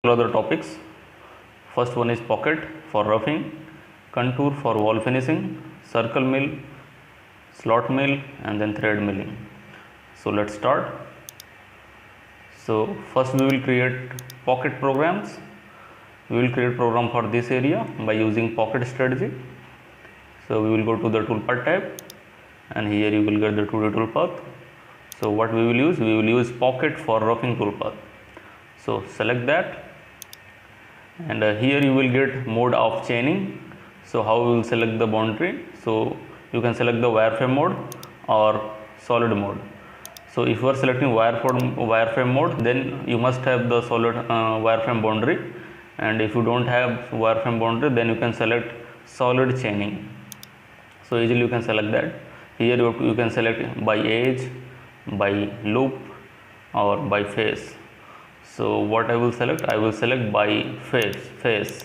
other topics. First one is pocket for roughing, contour for wall finishing, circle mill, slot mill, and then thread milling. So let's start. So first we will create pocket programs. We will create program for this area by using pocket strategy. So we will go to the toolpath tab, and here you will get the 2D toolpath. So what we will use? We will use pocket for roughing toolpath. So select that, and here you will get mode of chaining. So how we will select the boundary? So you can select the wireframe mode or solid mode. So if you are selecting wireframe mode, then you must have the solid wireframe boundary, and if you don't have wireframe boundary, then you can select solid chaining. So easily you can select that. Here you can select by edge, by loop, or by face. So what I will select? I will select by face.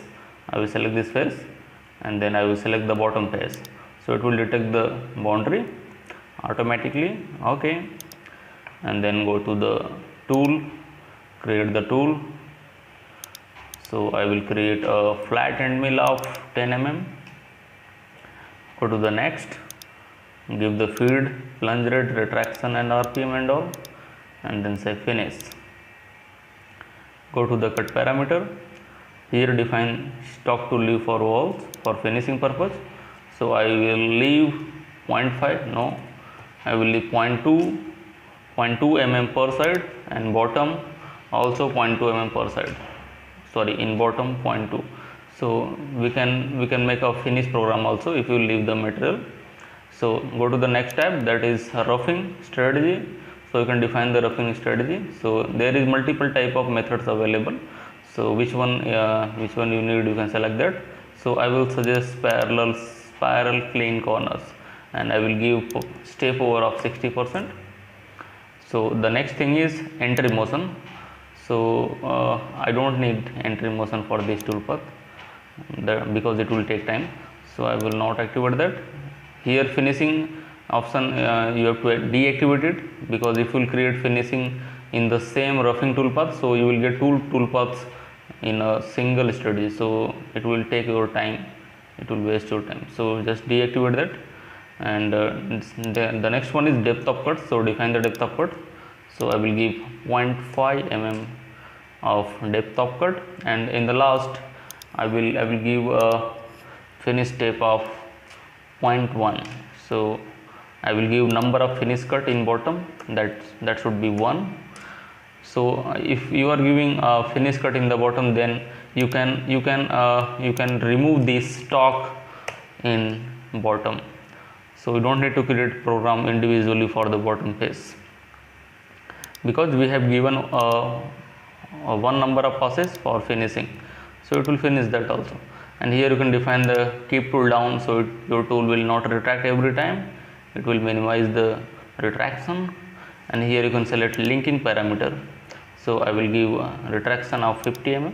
I will select this face, and then I will select the bottom face. So it will detect the boundary automatically. Okay, and then go to the tool, create the tool. So I will create a flat end mill of 10 mm. Go to the next, give the feed, plunge rate, retraction and RPM and all, and then say finish. Go to the cut parameter. Here define stock to leave for walls for finishing purpose. So I will leave 0.5, no, I will leave 0.2 mm per side, and bottom also 0.2 mm per side. Sorry, in bottom 0.2. So we can make a finish program also if you leave the material. So go to the next tab, that is roughing strategy. So you can define the roughing strategy. So there is multiple type of methods available. So which one you need, you can select that. So I will suggest parallel spiral clean corners, and I will give step over of 60%. So the next thing is entry motion. So I don't need entry motion for this toolpath because it will take time. So I will not activate that. Here finishing option you have to deactivate it, because if you will create finishing in the same roughing toolpath, so you will get two toolpaths in a single strategy. So it will take your time, it will waste your time. So just deactivate that. And the next one is depth of cut. So define the depth of cut. So I will give 0.5 mm of depth of cut, and in the last I will give a finish step of 0.1. So I will give number of finish cut in bottom, that should be 1. So if you are giving a finish cut in the bottom, then you can remove this stock in bottom. So you don't need to create program individually for the bottom face, because we have given one number of passes for finishing. So it will finish that also. And here you can define the keep tool down, so your tool will not retract every time, it will minimize the retraction. And here you can select linking parameter. So I will give retraction of 50 mm,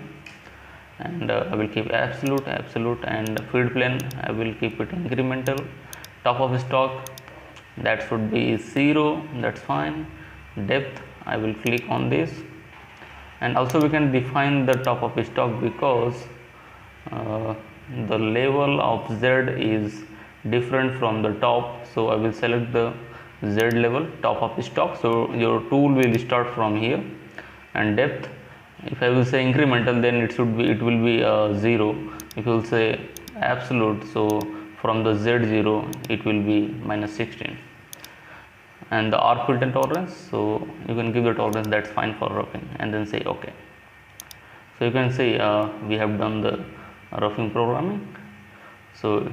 and I will keep absolute, and feed plane I will keep it incremental. Top of stock, that should be 0, that's fine. Depth, I will click on this. And also we can define the top of stock, because the level of Z is different from the top. So I will select the Z level, top of stock. So your tool will start from here. And depth, if I will say incremental, then it will be 0. If you will say absolute, so from the Z0 it will be -16. And the arc filter tolerance, so you can give the tolerance, that's fine for roughing, and then say OK. So you can see we have done the roughing programming. So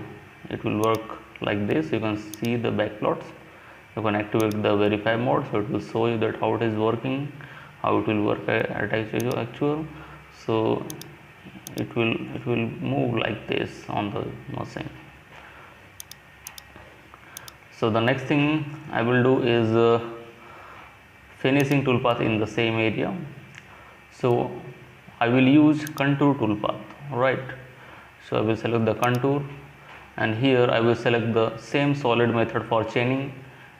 it will work like this. You can see the backplots. You can activate the verify mode, so it will show you that how it is working, how it will work at actual. So it will move like this on the machine. So the next thing I will do is finishing toolpath in the same area. So I will use contour toolpath, right? So I will select the contour, and here I will select the same solid method for chaining.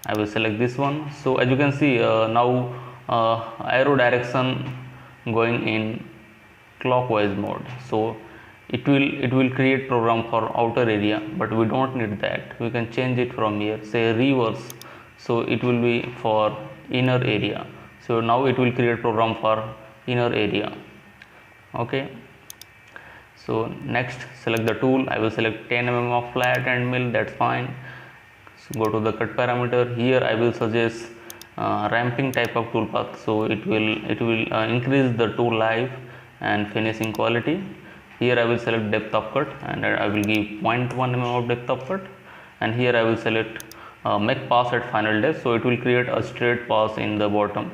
I will select this one. So as you can see now arrow direction going in clockwise mode. So it will create program for outer area, but we don't need that. We can change it from here, say reverse, so it will be for inner area. So now it will create program for inner area. Okay, so next select the tool. I will select 10 mm of flat and mill, that's fine. So go to the cut parameter. Here I will suggest ramping type of tool path, so it will increase the tool life and finishing quality. Here I will select depth of cut and I will give 0.1 mm of depth of cut, and here I will select make pass at final depth, so it will create a straight pass in the bottom.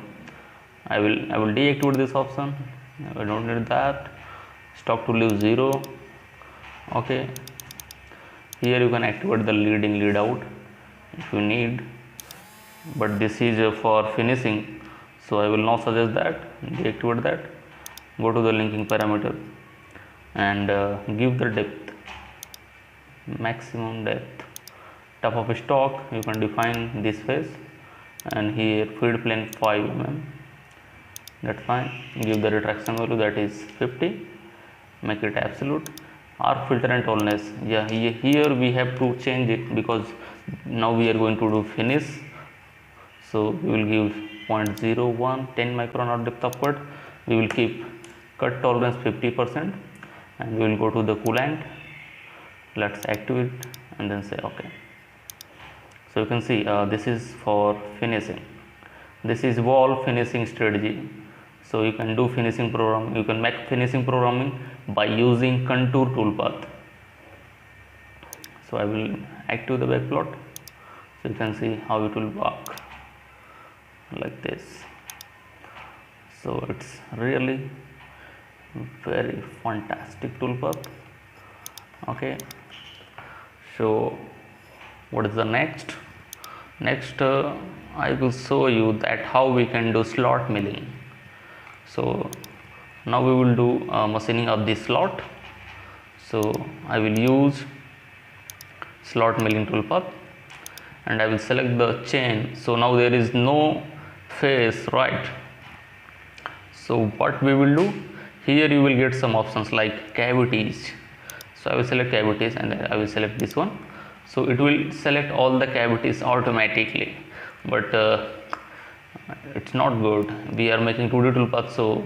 I will deactivate this option. I don't need that. Stock to leave 0. Okay, here you can activate the lead in, lead out if you need, but this is for finishing, so I will not suggest that. Deactivate that. Go to the linking parameter and give the depth, maximum depth. Top of stock you can define this face, and here feed plane 5 mm, that's fine. Give the retraction value, that is 50, make it absolute. Arc filter and tallness, yeah, here we have to change it because now we are going to do finish, so we will give 0.01, 10 micron of depth of cut. We will keep cut tolerance 50%, and we will go to the coolant. Let's activate and then say okay. So you can see this is for finishing. This is wall finishing strategy. So you can do finishing program, you can make finishing programming by using contour toolpath. So I will activate the backplot, so you can see how it will work like this. So it's really very fantastic toolpath. Okay, so what is the next? I will show you that how we can do slot milling. So now we will do machining of this slot. So I will use slot milling toolpath and I will select the chain. So now there is no face, right? So what we will do, here you will get some options like cavities. So I will select cavities and then I will select this one. So it will select all the cavities automatically, but it's not good. We are making 2D toolpath, so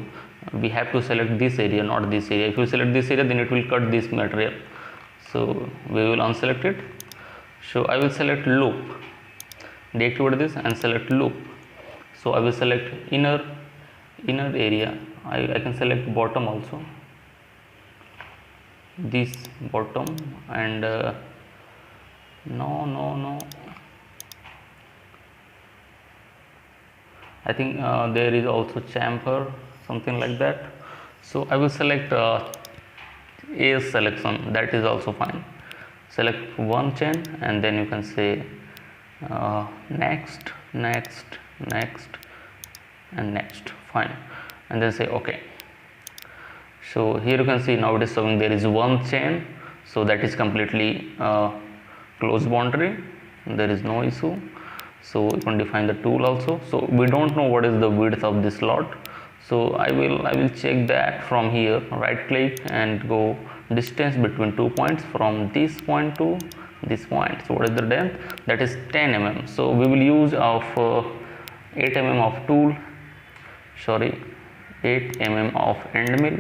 we have to select this area, not this area. If you select this area, then it will cut this material. So we will unselect it. So I will select loop, deactivate this and select loop. So I will select inner area. I can select bottom also, this bottom, and no, I think there is also chamfer, something like that. So I will select AS selection, that is also fine. Select one chain and then you can say next and next, fine, and then say okay. So here you can see now it is showing there is one chain, so that is completely closed boundary, there is no issue. So you can define the tool also. So we don't know what is the width of this slot, so I will check that from here. Right click and go distance between 2 points from this point to this point. So what is the length? That is 10 mm. So we will use of 8 mm of tool, 8 mm of end mill,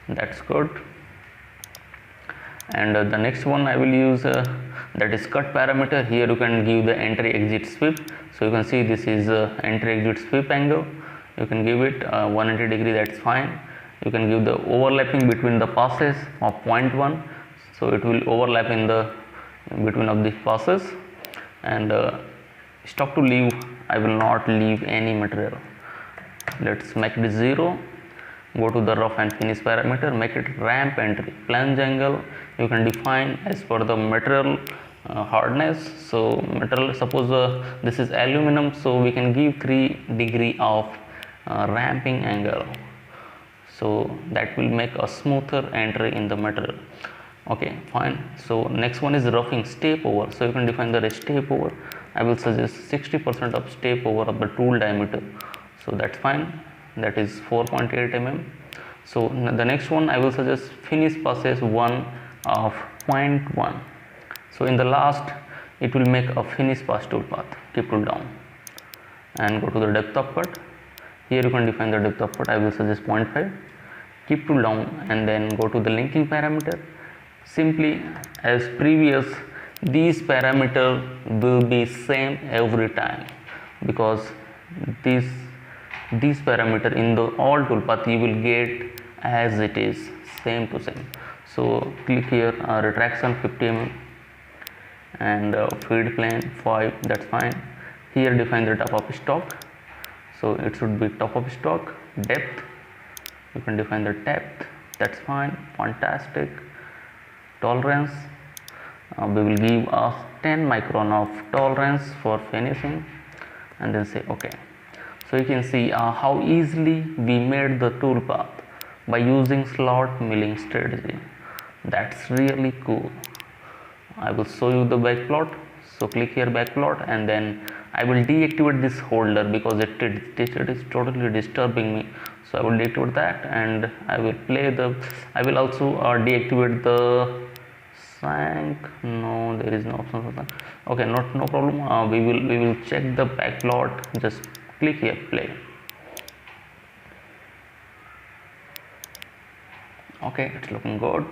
that's good. And the next one I will use that is cut parameter. Here you can give the entry exit sweep. So you can see this is entry exit sweep angle. You can give it 180 degree, that's fine. You can give the overlapping between the passes of 0.1, so it will overlap in the between of the passes. And stock to leave, I will not leave any material. Let's make it 0. Go to the rough and finish parameter, make it ramp entry. Flange angle you can define as per the material hardness. So material, suppose this is aluminum, so we can give 3 degree of ramping angle, so that will make a smoother entry in the material. Okay, fine. So next one is roughing step over. So you can define the step over. I will suggest 60% of step over of the tool diameter, so that's fine. That is 4.8 mm. So the next one I will suggest finish passes 1 of 0.1. So in the last it will make a finish pass toolpath. Keep tool down and go to the depth of cut. Here you can define the depth of cut. I will suggest 0.5. Keep tool down and then go to the linking parameter. Simply as previous, these parameter will be same every time, because these parameter in the all toolpath you will get as it is, same to same. So click here, retraction 50 mm and feed plane 5, that's fine. Here define the top of stock, so it should be top of stock. Depth, you can define the depth, that's fine, fantastic. Tolerance, we will give a 10 micron of tolerance for finishing and then say OK. So you can see how easily we made the toolpath by using slot milling strategy. That's really cool. I will show you the backplot. So click here backplot and then I will deactivate this holder because it is totally disturbing me. So I will deactivate that and I will also deactivate the sync. No, there is no option for that. Okay, no problem. We will check the backplot. Just click here play. Okay, it's looking good.